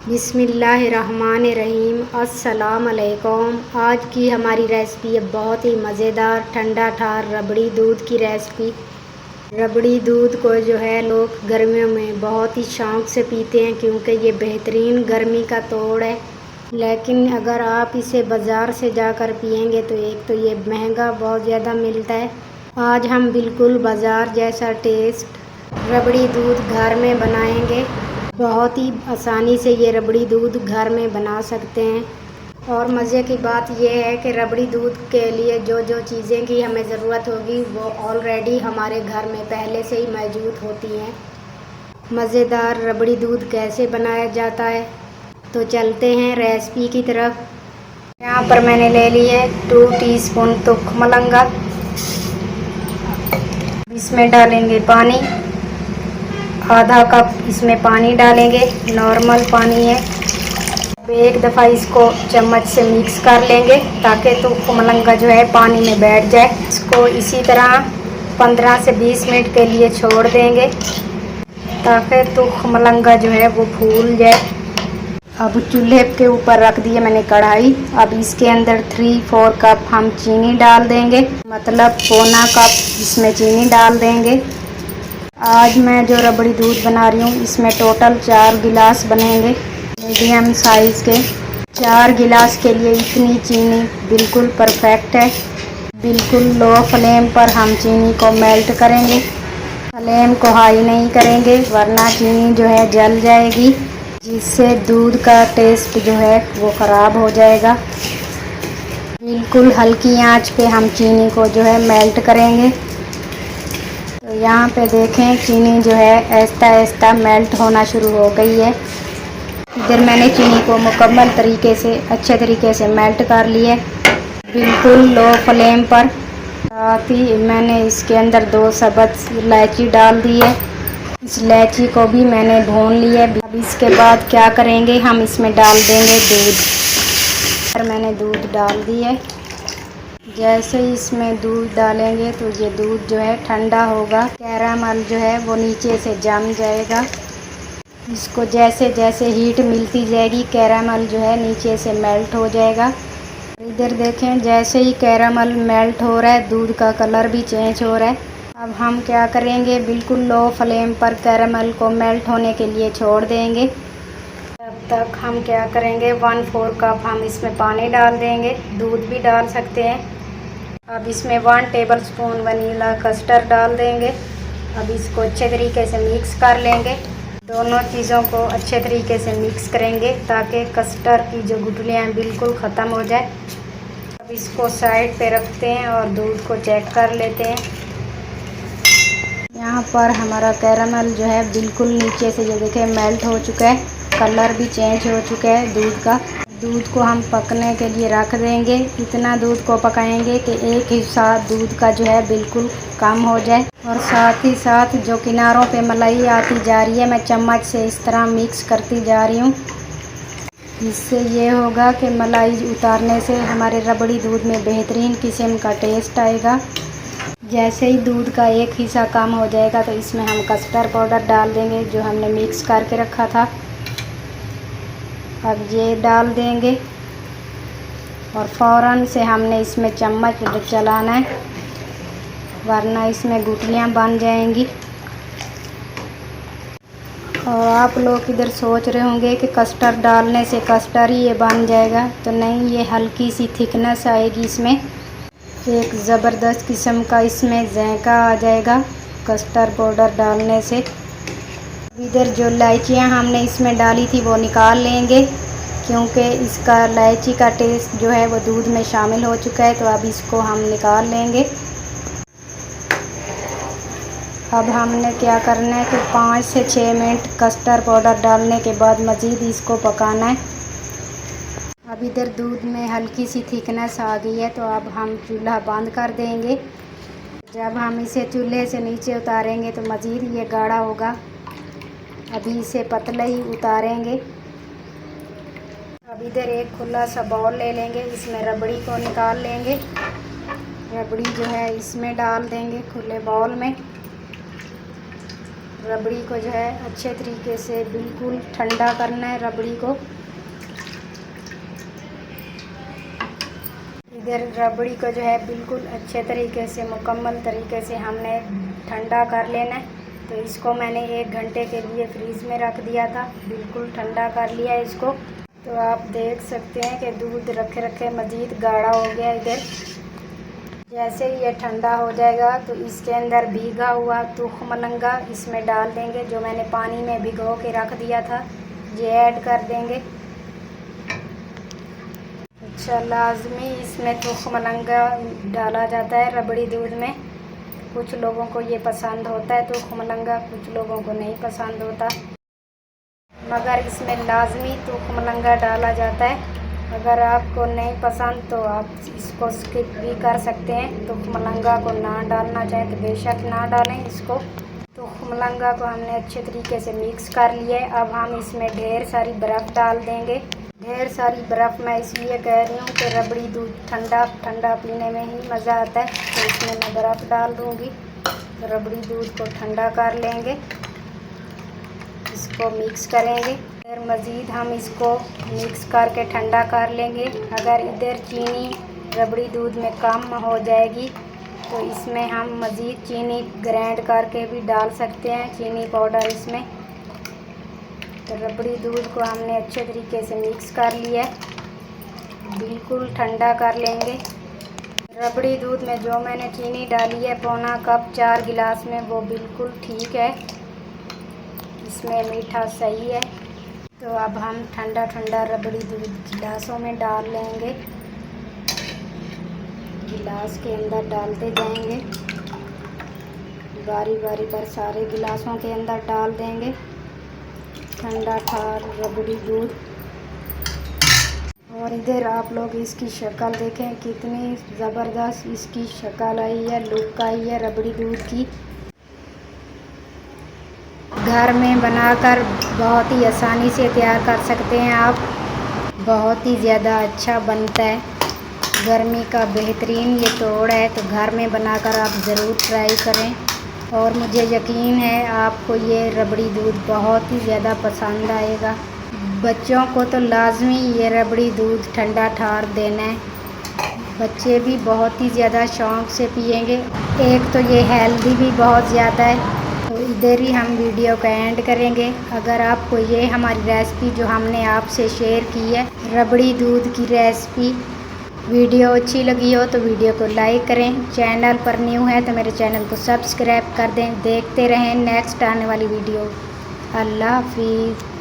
बिस्मिल्लाहिर्रहमानिर्रहीम। अस्सलाम वालेकुम। आज की हमारी रेसिपी है बहुत ही मज़ेदार ठंडा ठार रबड़ी दूध की रेसिपी। रबड़ी दूध को जो है लोग गर्मियों में बहुत ही शौक़ से पीते हैं क्योंकि ये बेहतरीन गर्मी का तोड़ है। लेकिन अगर आप इसे बाज़ार से जाकर पिएंगे तो एक तो ये महंगा बहुत ज़्यादा मिलता है। आज हम बिल्कुल बाज़ार जैसा टेस्ट रबड़ी दूध घर में बनाएंगे। बहुत ही आसानी से ये रबड़ी दूध घर में बना सकते हैं। और मज़े की बात यह है कि रबड़ी दूध के लिए जो जो चीज़ें की हमें ज़रूरत होगी वो ऑलरेडी हमारे घर में पहले से ही मौजूद होती हैं। मज़ेदार रबड़ी दूध कैसे बनाया जाता है तो चलते हैं रेसिपी की तरफ। यहाँ पर मैंने ले लिए 2 टीस्पून तुख मलंगा। इसमें डालेंगे पानी, आधा कप इसमें पानी डालेंगे, नॉर्मल पानी है। अब एक दफ़ा इसको चम्मच से मिक्स कर लेंगे ताकि तुख मलंगा जो है पानी में बैठ जाए। इसको इसी तरह 15 से 20 मिनट के लिए छोड़ देंगे ताकि तुख मलंगा जो है वो फूल जाए। अब चूल्हे के ऊपर रख दिए मैंने कढ़ाई। अब इसके अंदर 3-4 कप हम चीनी डाल देंगे, मतलब पौना कप इसमें चीनी डाल देंगे। आज मैं जो रबड़ी दूध बना रही हूँ इसमें टोटल 4 गिलास बनेंगे मीडियम साइज़ के। 4 गिलास के लिए इतनी चीनी बिल्कुल परफेक्ट है। बिल्कुल लो फ्लेम पर हम चीनी को मेल्ट करेंगे। फ्लेम को हाई नहीं करेंगे वरना चीनी जो है जल जाएगी, जिससे दूध का टेस्ट जो है वो ख़राब हो जाएगा। बिल्कुल हल्की आंच पे हम चीनी को जो है मेल्ट करेंगे। तो यहाँ पे देखें चीनी जो है आहिस्ता आहिस्ता मेल्ट होना शुरू हो गई है। इधर मैंने चीनी को मुकम्मल तरीके से अच्छे तरीके से मेल्ट कर लिया है बिल्कुल लो फ्लेम पर। साथ ही मैंने इसके अंदर 2 सबज इलायची डाल दी है। इस इलायची को भी मैंने भून लिया है। अब इसके बाद क्या करेंगे, हम इसमें डाल देंगे दूध। और मैंने दूध डाल दी है। जैसे ही इसमें दूध डालेंगे तो ये दूध जो है ठंडा होगा, कैरामल जो है वो नीचे से जम जाएगा। इसको जैसे जैसे हीट मिलती जाएगी कैरामल जो है नीचे से मेल्ट हो जाएगा। इधर देखें जैसे ही कैरामल मेल्ट हो रहा है दूध का कलर भी चेंज हो रहा है। अब हम क्या करेंगे, बिल्कुल लो फ्लेम पर कैरामल को मेल्ट होने के लिए छोड़ देंगे। तब तक हम क्या करेंगे, 1/4 कप हम इसमें पानी डाल देंगे, दूध भी डाल सकते हैं। अब इसमें 1 टेबलस्पून वनीला कस्टर्ड डाल देंगे। अब इसको अच्छे तरीके से मिक्स कर लेंगे। दोनों चीज़ों को अच्छे तरीके से मिक्स करेंगे ताकि कस्टर्ड की जो गुठलियाँ हैं बिल्कुल ख़त्म हो जाए। अब इसको साइड पे रखते हैं और दूध को चेक कर लेते हैं। यहाँ पर हमारा कैरामल जो है बिल्कुल नीचे से ये देखें मेल्ट हो चुका है, कलर भी चेंज हो चुका है दूध का। दूध को हम पकने के लिए रख देंगे। इतना दूध को पकाएंगे कि एक हिस्सा दूध का जो है बिल्कुल कम हो जाए। और साथ ही साथ जो किनारों पे मलाई आती जा रही है मैं चम्मच से इस तरह मिक्स करती जा रही हूँ। इससे ये होगा कि मलाई उतारने से हमारे रबड़ी दूध में बेहतरीन किस्म का टेस्ट आएगा। जैसे ही दूध का एक हिस्सा कम हो जाएगा तो इसमें हम कस्टर्ड पाउडर डाल देंगे जो हमने मिक्स करके रखा था। अब ये डाल देंगे और फ़ौरन से हमने इसमें चम्मच चलाना है वरना इसमें गुठलियाँ बन जाएंगी। और आप लोग इधर सोच रहे होंगे कि कस्टर्ड डालने से कस्टर्ड ही ये बन जाएगा, तो नहीं, ये हल्की सी थिकनेस आएगी इसमें, एक ज़बरदस्त किस्म का इसमें जायका आ जाएगा कस्टर्ड पाउडर डालने से। इधर जो इलायचियाँ हमने इसमें डाली थी वो निकाल लेंगे क्योंकि इसका इलायची का टेस्ट जो है वो दूध में शामिल हो चुका है। तो अब इसको हम निकाल लेंगे। अब हमने क्या करना है कि 5 से 6 मिनट कस्टर्ड पाउडर डालने के बाद मज़ीद इसको पकाना है। अब इधर दूध में हल्की सी थिकनेस आ गई है तो अब हम चूल्हा बंद कर देंगे। जब हम इसे चूल्हे से नीचे उतारेंगे तो मज़ीद ये गाढ़ा होगा। अभी इसे पतला ही उतारेंगे। अब इधर एक खुला सा बाउल ले लेंगे, इसमें रबड़ी को निकाल लेंगे। रबड़ी जो है इसमें डाल देंगे खुले बाउल में। रबड़ी को जो है अच्छे तरीके से बिल्कुल ठंडा करना है रबड़ी को। इधर रबड़ी को जो है बिल्कुल अच्छे तरीके से मुकम्मल तरीके से हमने ठंडा कर लेना है। तो इसको मैंने 1 घंटे के लिए फ्रीज़ में रख दिया था, बिल्कुल ठंडा कर लिया है इसको। तो आप देख सकते हैं कि दूध रखे रखे मज़ीद गाढ़ा हो गया। इधर जैसे ही ये ठंडा हो जाएगा तो इसके अंदर भीगा हुआ तुख मलंगा इसमें डाल देंगे, जो मैंने पानी में भिगो के रख दिया था, ये ऐड कर देंगे। अच्छा, लाजमी इसमें तुख मलंगा डाला जाता है रबड़ी दूध में। कुछ लोगों को ये पसंद होता है तुख मलंगा, कुछ लोगों को नहीं पसंद होता, मगर इसमें लाजमी तुख मलंगा डाला जाता है। अगर आपको नहीं पसंद तो आप इसको स्किप भी कर सकते हैं। तुख मलंगा को ना डालना चाहें तो बेशक ना डालें इसको। तुख मलंगा को हमने अच्छे तरीके से मिक्स कर लिया है। अब हम इसमें ढेर सारी बर्फ़ डाल देंगे। ढेर सारी बर्फ़ मैं इसलिए कह रही हूँ कि रबड़ी दूध ठंडा ठंडा पीने में ही मज़ा आता है, तो इसमें मैं बर्फ़ डाल दूँगी। तो रबड़ी दूध को ठंडा कर लेंगे, इसको मिक्स करेंगे। फिर मज़ीद हम इसको मिक्स करके ठंडा कर लेंगे। अगर इधर चीनी रबड़ी दूध में कम हो जाएगी तो इसमें हम मज़ीद चीनी ग्राइंड करके भी डाल सकते हैं, चीनी पाउडर इसमें। तो रबड़ी दूध को हमने अच्छे तरीके से मिक्स कर लिया है, बिल्कुल ठंडा कर लेंगे। रबड़ी दूध में जो मैंने चीनी डाली है पौना कप 4 गिलास में, वो बिल्कुल ठीक है, इसमें मीठा सही है। तो अब हम ठंडा ठंडा रबड़ी दूध गिलासों में डाल लेंगे, गिलास के अंदर डालते जाएंगे, बारी बारी पर सारे गिलासों के अंदर डाल देंगे ठंडा ठार रबड़ी दूध। और इधर आप लोग इसकी शक्ल देखें, कितनी ज़बरदस्त इसकी शक्ल आई है, लुक आई है रबड़ी दूध की। घर में बनाकर बहुत ही आसानी से तैयार कर सकते हैं आप, बहुत ही ज़्यादा अच्छा बनता है। गर्मी का बेहतरीन ये तोड़ है, तो घर में बनाकर आप ज़रूर ट्राई करें। और मुझे यकीन है आपको ये रबड़ी दूध बहुत ही ज़्यादा पसंद आएगा। बच्चों को तो लाजमी ये रबड़ी दूध ठंडा ठार देना है, बच्चे भी बहुत ही ज़्यादा शौक़ से पिएंगे। एक तो ये हेल्दी भी बहुत ज़्यादा है। तो इधर ही हम वीडियो का एंड करेंगे। अगर आपको ये हमारी रेसिपी जो हमने आपसे शेयर की है रबड़ी दूध की रेसिपी वीडियो अच्छी लगी हो तो वीडियो को लाइक करें। चैनल पर न्यू है तो मेरे चैनल को सब्सक्राइब कर दें। देखते रहें नेक्स्ट आने वाली वीडियो। अल्लाह हाफिज़।